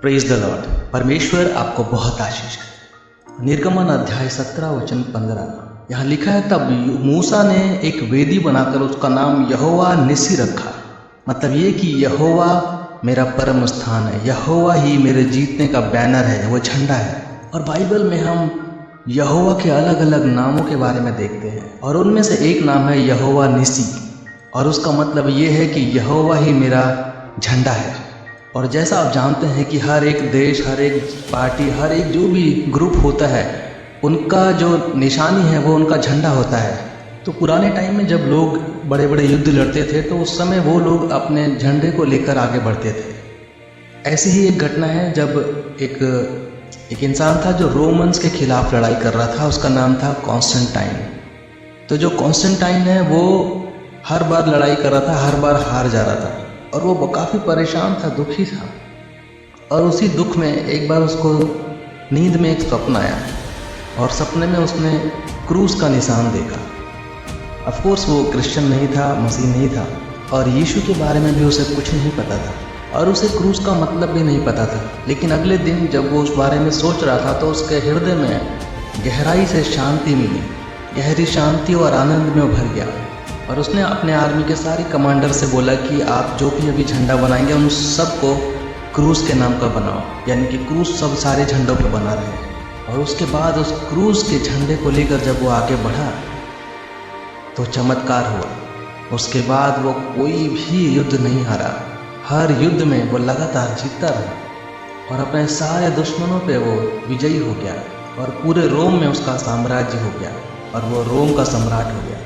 Praise the Lord. परमेश्वर आपको बहुत आशीष है। निर्गमन अध्याय 17 वचन 15 यहाँ लिखा है, तब मूसा ने एक वेदी बनाकर उसका नाम यहोवा निसी रखा। मतलब ये कि यहोवा मेरा परम स्थान है, यहोवा ही मेरे जीतने का बैनर है, वो झंडा है। और बाइबल में हम यहोवा के अलग अलग नामों के बारे में देखते हैं और उनमें से एक नाम है यहोवा निसी, और उसका मतलब ये है कि यहोवा ही मेरा झंडा है। और जैसा आप जानते हैं कि हर एक देश, हर एक पार्टी, हर एक जो भी ग्रुप होता है, उनका जो निशानी है वो उनका झंडा होता है। तो पुराने टाइम में जब लोग बड़े बड़े युद्ध लड़ते थे तो उस समय वो लोग अपने झंडे को लेकर आगे बढ़ते थे। ऐसी ही एक घटना है जब एक इंसान था जो रोमन्स के खिलाफ लड़ाई कर रहा था, उसका नाम था कॉन्स्टेंटाइन। तो जो कॉन्स्टेंटाइन है वो हर बार लड़ाई कर रहा था, हर बार हार जा रहा था और वो काफ़ी परेशान था, दुखी था। और उसी दुख में एक बार उसको नींद में एक स्वप्न आया और सपने में उसने क्रूस का निशान देखा। ऑफ कोर्स वो क्रिश्चियन नहीं था, मसीह नहीं था, और यीशु के बारे में भी उसे कुछ नहीं पता था और उसे क्रूस का मतलब भी नहीं पता था। लेकिन अगले दिन जब वो उस बारे में सोच रहा था तो उसके हृदय में गहराई से शांति मिली, गहरी शांति और आनंद में भर गया। और उसने अपने आर्मी के सारे कमांडर से बोला कि आप जो भी अभी झंडा बनाएंगे उन सबको क्रूस के नाम का बनाओ, यानी कि क्रूस सब सारे झंडों पर बना रहे। और उसके बाद उस क्रूस के झंडे को लेकर जब वो आगे बढ़ा तो चमत्कार हुआ। उसके बाद वो कोई भी युद्ध नहीं हारा, हर युद्ध में वो लगातार जीतता रहा और अपने सारे दुश्मनों पे वो विजयी हो गया और पूरे रोम में उसका साम्राज्य हो गया और वो रोम का सम्राट हो गया।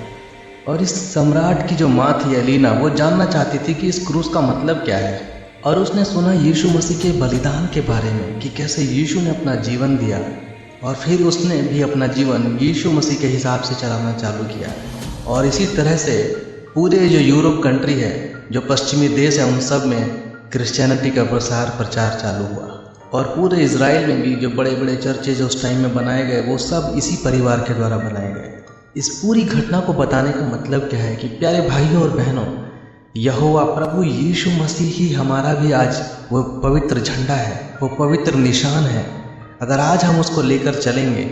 और इस सम्राट की जो माँ थी एलिना, वो जानना चाहती थी कि इस क्रूस का मतलब क्या है। और उसने सुना यीशु मसीह के बलिदान के बारे में कि कैसे यीशु ने अपना जीवन दिया और फिर उसने भी अपना जीवन यीशु मसीह के हिसाब से चलाना चालू किया। और इसी तरह से पूरे जो यूरोप कंट्री है, जो पश्चिमी देश है, उन सब में क्रिश्चियनिटी का प्रचार चालू हुआ। और पूरे इज़राइल में भी जो बड़े बड़े चर्चेज उस टाइम में बनाए गए वो सब इसी परिवार के द्वारा बनाए गए। इस पूरी घटना को बताने का मतलब क्या है कि प्यारे भाइयों और बहनों, यहोवा प्रभु यीशु मसीह ही हमारा भी आज वो पवित्र झंडा है, वो पवित्र निशान है। अगर आज हम उसको लेकर चलेंगे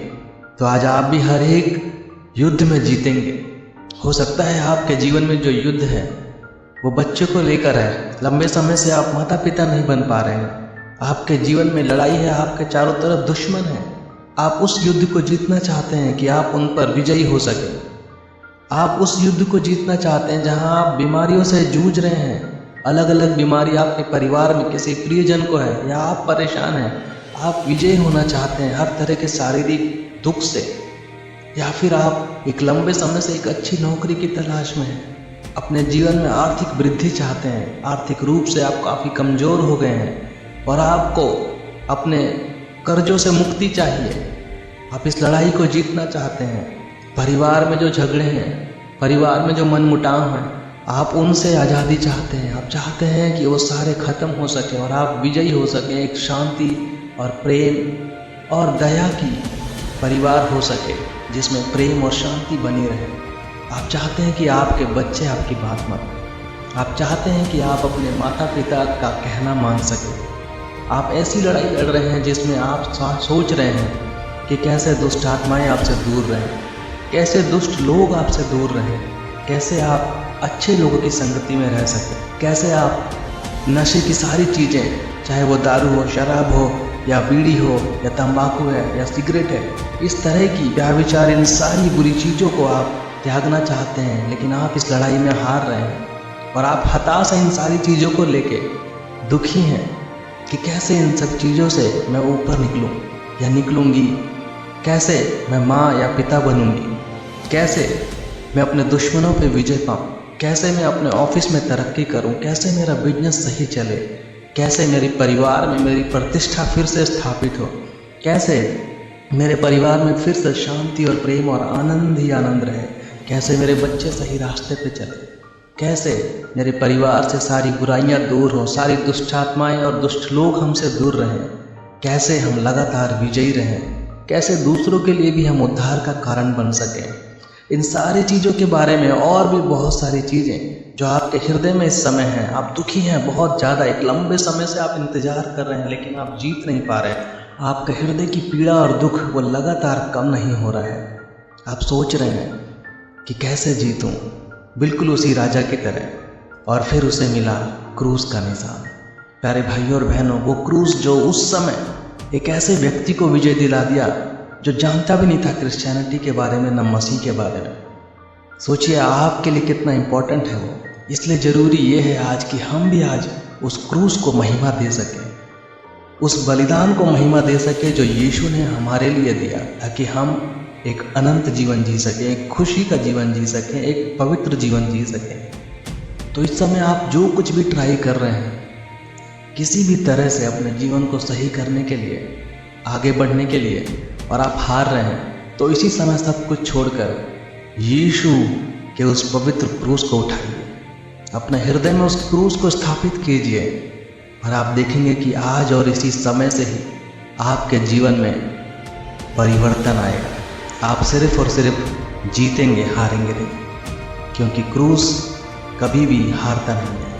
तो आज आप भी हर एक युद्ध में जीतेंगे। हो सकता है आपके जीवन में जो युद्ध है वो बच्चों को लेकर है, लंबे समय से आप माता पिता नहीं बन पा रहे हैं, आपके जीवन में लड़ाई है, आपके चारों तरफ दुश्मन है। आप उस युद्ध को जीतना चाहते हैं कि आप उन पर विजयी हो सके। आप उस युद्ध को जीतना चाहते हैं जहां आप बीमारियों से जूझ रहे हैं, अलग अलग बीमारी आपके परिवार में किसी प्रियजन को है या आप परेशान हैं। आप विजयी होना चाहते हैं हर तरह के शारीरिक दुख से, या फिर आप एक लंबे समय से एक अच्छी नौकरी की तलाश में हैं, अपने जीवन में आर्थिक वृद्धि चाहते हैं, आर्थिक रूप से आप काफ़ी कमज़ोर हो गए हैं और आपको अपने कर्जों से मुक्ति चाहिए। आप इस लड़ाई को जीतना चाहते हैं। परिवार में जो झगड़े हैं, परिवार में जो मनमुटाव हैं, आप उनसे आज़ादी चाहते हैं। आप चाहते हैं कि वो सारे ख़त्म हो सके और आप विजयी हो सकें, एक शांति और प्रेम और दया की परिवार हो सके जिसमें प्रेम और शांति बनी रहे। आप चाहते हैं कि आपके बच्चे आपकी बात मानें। आप चाहते हैं कि आप अपने माता पिता का कहना मान सकें। आप ऐसी लड़ाई लड़ रहे हैं जिसमें आप सोच रहे हैं कि कैसे दुष्ट आत्माएं आपसे दूर रहें, कैसे दुष्ट लोग आपसे दूर रहें, कैसे आप अच्छे लोगों की संगति में रह सकें, कैसे आप नशे की सारी चीज़ें, चाहे वो दारू हो, शराब हो या बीड़ी हो या तंबाकू है या सिगरेट है, इस तरह की व्याभिचार, इन सारी बुरी चीज़ों को आप त्यागना चाहते हैं। लेकिन आप इस लड़ाई में हार रहे हैं और आप हताश हैं, इन सारी चीज़ों को लेके दुखी हैं कि कैसे इन सब चीज़ों से मैं ऊपर निकलूं या निकलूंगी, कैसे मैं माँ या पिता बनूंगी, कैसे मैं अपने दुश्मनों पे विजय पाऊँ, कैसे मैं अपने ऑफिस में तरक्की करूँ, कैसे मेरा बिजनेस सही चले, कैसे मेरे परिवार में मेरी प्रतिष्ठा फिर से स्थापित हो, कैसे मेरे परिवार में फिर से शांति और प्रेम और आनंद ही आनंद रहे, कैसे मेरे बच्चे सही रास्ते पे चले, कैसे मेरे परिवार से सारी बुराइयां दूर हो, सारी दुष्ट आत्माएं और दुष्ट लोग हमसे दूर रहें, कैसे हम लगातार विजयी रहें, कैसे दूसरों के लिए भी हम उद्धार का कारण बन सकें। इन सारी चीज़ों के बारे में और भी बहुत सारी चीज़ें जो आपके हृदय में इस समय है। आप दुखी हैं बहुत ज़्यादा, एक लंबे समय से आप इंतजार कर रहे हैं लेकिन आप जीत नहीं पा रहे। आपके हृदय की पीड़ा और दुख वो लगातार कम नहीं हो रहा है। आप सोच रहे हैं कि कैसे जीतूं, बिल्कुल उसी राजा की तरह। और फिर उसे मिला क्रूस का निशान। प्यारे भाइयों और बहनों, वो क्रूस जो उस समय एक ऐसे व्यक्ति को विजय दिला दिया जो जानता भी नहीं था क्रिश्चियनिटी के बारे में, न मसीह के बारे में। सोचिए आपके लिए कितना इम्पोर्टेंट है वो। इसलिए ज़रूरी ये है आज कि हम भी आज उस क्रूस को महिमा दे सकें, उस बलिदान को महिमा दे सके जो यीशु ने हमारे लिए दिया, ताकि हम एक अनंत जीवन जी सकें, एक खुशी का जीवन जी सकें, एक पवित्र जीवन जी सकें। तो इस समय आप जो कुछ भी ट्राई कर रहे हैं, किसी भी तरह से अपने जीवन को सही करने के लिए, आगे बढ़ने के लिए, और आप हार रहे हैं, तो इसी समय सब कुछ छोड़कर यीशु के उस पवित्र क्रूस को उठाइए, अपने हृदय में उस क्रूस को स्थापित कीजिए, और आप देखेंगे कि आज और इसी समय से ही आपके जीवन में परिवर्तन आएगा। आप सिर्फ और सिर्फ जीतेंगे, हारेंगे नहीं, क्योंकि क्रूस कभी भी हारता नहीं है।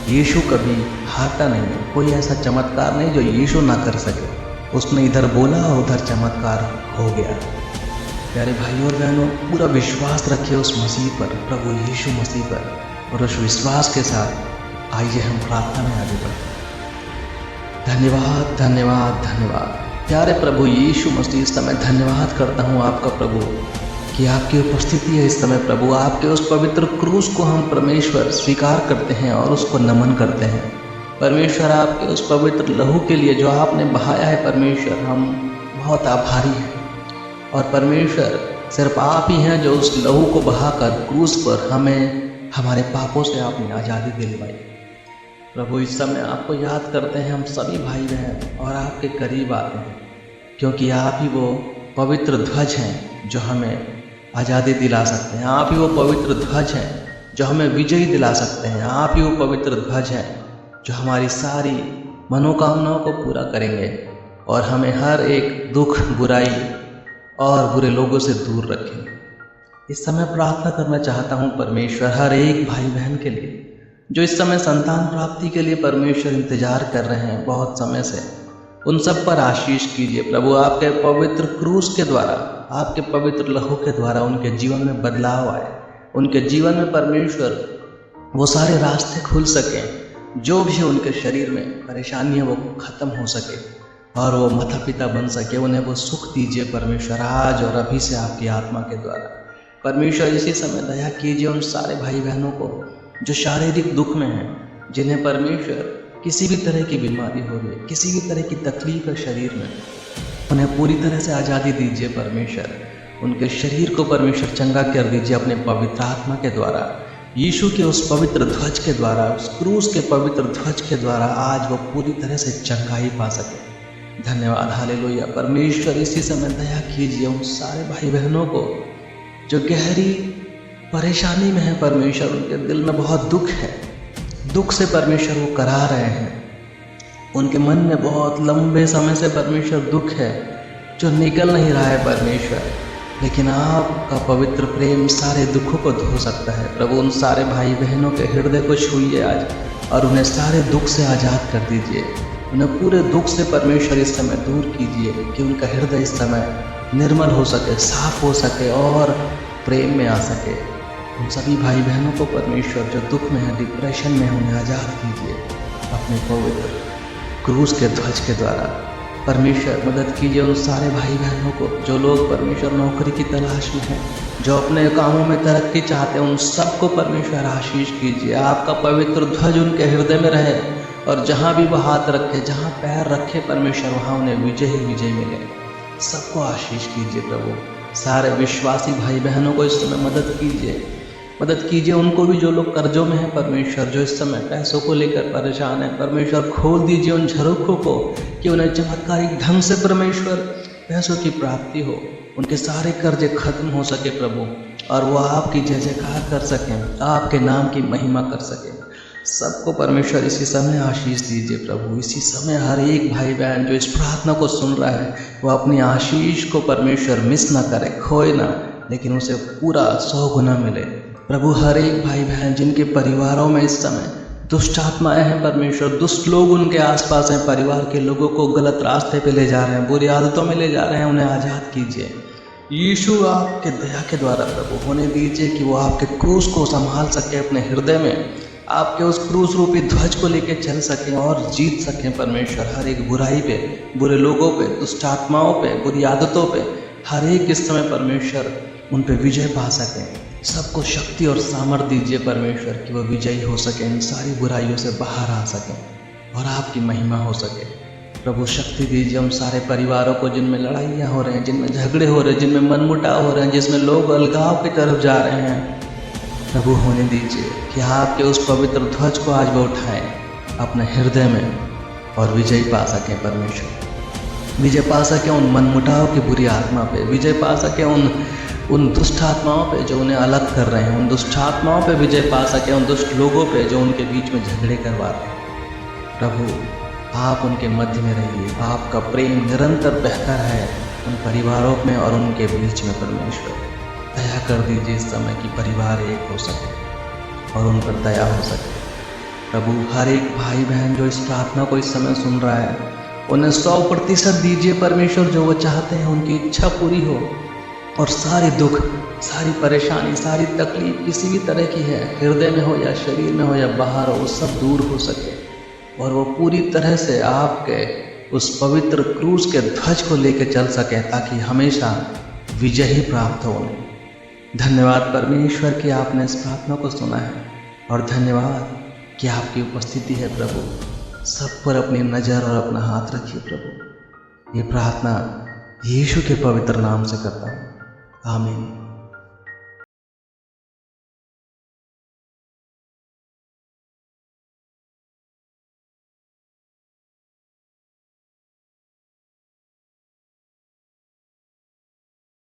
यीशु कभी हारता नहीं है। कोई ऐसा चमत्कार नहीं जो यीशु ना कर सके। उसने इधर बोला और उधर चमत्कार हो गया। प्यारे भाइयों और बहनों, पूरा विश्वास रखिए उस मसीह पर, प्रभु यीशु मसीह पर, और उस विश्वास के साथ आइए हम प्रार्थना में आगे बढ़ते हैं। धन्यवाद धन्यवाद धन्यवाद प्यारे प्रभु यीशु मसीह, इस समय धन्यवाद करता हूँ आपका प्रभु कि आपकी उपस्थिति है इस समय प्रभु। आपके उस पवित्र क्रूस को हम परमेश्वर स्वीकार करते हैं और उसको नमन करते हैं परमेश्वर। आपके उस पवित्र लहू के लिए जो आपने बहाया है परमेश्वर, हम बहुत आभारी हैं। और परमेश्वर, सिर्फ आप ही हैं जो उस लहू को बहाकर क्रूस पर हमें हमारे पापों से आपने आज़ादी दिलवाई। प्रभु इस समय आपको याद करते हैं हम सभी भाई बहन, और आपके करीब आते हैं, क्योंकि आप ही वो पवित्र ध्वज हैं जो हमें आज़ादी दिला सकते हैं। आप ही वो पवित्र ध्वज हैं जो हमें विजयी दिला सकते हैं। आप ही वो पवित्र ध्वज हैं जो हमारी सारी मनोकामनाओं को पूरा करेंगे और हमें हर एक दुख, बुराई और बुरे लोगों से दूर रखेंगे। इस समय प्रार्थना करना चाहता हूँ परमेश्वर, हर एक भाई बहन के लिए जो इस समय संतान प्राप्ति के लिए परमेश्वर इंतजार कर रहे हैं बहुत समय से, उन सब पर आशीष कीजिए प्रभु। आपके पवित्र क्रूस के द्वारा, आपके पवित्र लहू के द्वारा उनके जीवन में बदलाव आए, उनके जीवन में परमेश्वर वो सारे रास्ते खुल सकें, जो भी उनके शरीर में परेशानी है वो खत्म हो सके और वो माता पिता बन सके। उन्हें वो सुख दीजिए परमेश्वर आज और अभी से आपकी आत्मा के द्वारा। परमेश्वर इसी समय दया कीजिए उन सारे भाई बहनों को जो शारीरिक दुख में हैं, जिन्हें परमेश्वर किसी भी तरह की बीमारी हो रही है, किसी भी तरह की तकलीफ है शरीर में, उन्हें पूरी तरह से आज़ादी दीजिए परमेश्वर। उनके शरीर को परमेश्वर चंगा कर दीजिए अपने पवित्र आत्मा के द्वारा, यीशु के उस पवित्र ध्वज के द्वारा, उस क्रूस के पवित्र ध्वज के द्वारा आज वो पूरी तरह से चंगाई पा सके। धन्यवाद, हालेलुया। परमेश्वर इसी समय दया कीजिए उन सारे भाई बहनों को जो गहरी परेशानी में है परमेश्वर, उनके दिल में बहुत दुख है, दुख से परमेश्वर वो करा रहे हैं, उनके मन में बहुत लंबे समय से परमेश्वर दुख है जो निकल नहीं रहा है परमेश्वर। लेकिन आपका पवित्र प्रेम सारे दुखों को धो सकता है प्रभु। उन सारे भाई बहनों के हृदय को छूइए आज और उन्हें सारे दुख से आज़ाद कर दीजिए। उन्हें पूरे दुख से परमेश्वर इस समय दूर कीजिए कि उनका हृदय इस समय निर्मल हो सके, साफ हो सके और प्रेम में आ सके। उन सभी भाई बहनों को परमेश्वर जो दुख में है, डिप्रेशन में है, उन्हें आज़ाद कीजिए अपने पवित्र क्रूस के ध्वज के द्वारा। परमेश्वर मदद कीजिए उन सारे भाई बहनों को जो लोग परमेश्वर नौकरी की तलाश में हैं, जो अपने कामों में तरक्की चाहते हैं, उन सबको परमेश्वर आशीष कीजिए। आपका पवित्र ध्वज उनके हृदय में रहे और जहाँ भी वो हाथ रखे, जहाँ पैर रखे परमेश्वर, वहाँ उन्हें विजय ही विजय मिले। सबको आशीष कीजिए प्रभु। सारे विश्वासी भाई बहनों को इस समय मदद कीजिए उनको भी जो लोग कर्जों में हैं परमेश्वर, जो इस समय पैसों को लेकर परेशान हैं परमेश्वर, खोल दीजिए उन झरोखों को कि उन्हें चमत्कारिक ढंग से परमेश्वर पैसों की प्राप्ति हो, उनके सारे कर्जे खत्म हो सके प्रभु, और वो आपकी जय जयकार कर सकें, आपके नाम की महिमा कर सकें। सबको परमेश्वर इसी समय आशीष दीजिए प्रभु। इसी समय हर एक भाई बहन जो इस प्रार्थना को सुन रहा है वो अपनी आशीष को परमेश्वर मिस ना करे, खोए ना, लेकिन उसे पूरा 100 गुना मिले। प्रभु हर एक भाई बहन जिनके परिवारों में इस समय दुष्ट आत्माएं हैं परमेश्वर, दुष्ट लोग उनके आसपास हैं, परिवार के लोगों को गलत रास्ते पे ले जा रहे हैं, बुरी आदतों में ले जा रहे हैं, उन्हें आज़ाद कीजिए यीशु। आपके दया के द्वारा प्रभु होने दीजिए कि वो आपके क्रूस को संभाल सके अपने हृदय में, आपके उस क्रूस रूपी ध्वज को लेकर चल सकें और जीत सकें परमेश्वर। हर एक बुराई पे, बुरे लोगों पे, दुष्ट आत्माओं पे, बुरी आदतों पे, हर एक इस समय परमेश्वर उन पे विजय पा सकें। सबको शक्ति और सामर्थ्य दीजिए परमेश्वर कि वो विजयी हो सके, इन सारी बुराइयों से बाहर आ सकें और आपकी महिमा हो सके। प्रभु शक्ति दीजिए उन सारे परिवारों को जिनमें लड़ाइयाँ हो रहे हैं, जिनमें झगड़े हो रहे हैं, जिनमें मनमुटाव हो रहे हैं, जिसमें लोग अलगाव की तरफ जा रहे हैं। प्रभु होने दीजिए कि आपके उस पवित्र ध्वज को आज वो उठाएं अपने हृदय में और विजय पा सकें परमेश्वर। विजय पा सकें उन मनमुटाव की बुरी आत्मा पे, विजय पा सकें उन दुष्ट आत्माओं पे जो उन्हें अलग कर रहे हैं, उन दुष्ट आत्माओं पे विजय पा सकें, उन दुष्ट लोगों पे जो उनके बीच में झगड़े करवा रहे हैं। प्रभु आप उनके मध्य में रहिए, आपका प्रेम निरंतर बहता है उन परिवारों में और उनके बीच में परमेश्वर। दया कर दीजिए इस समय कि परिवार एक हो सके और उन पर दया हो सके। प्रभु हर एक भाई बहन जो इस प्रार्थना को इस समय सुन रहा है, उन्हें 100% दीजिए परमेश्वर, जो वो चाहते हैं उनकी इच्छा पूरी हो और सारे दुख, सारी परेशानी, सारी तकलीफ किसी भी तरह की है, हृदय में हो या शरीर में हो या बाहर हो, वो सब दूर हो सके और वो पूरी तरह से आपके उस पवित्र क्रूस के ध्वज को लेकर चल सके, ताकि हमेशा विजय ही प्राप्त हो उन्हें। धन्यवाद परमेश्वर कि आपने इस प्रार्थना को सुना है और धन्यवाद कि आपकी उपस्थिति है प्रभु। सब पर अपनी नज़र और अपना हाथ रखिए प्रभु। ये प्रार्थना यीशु के पवित्र नाम से करता हूँ, आमीन।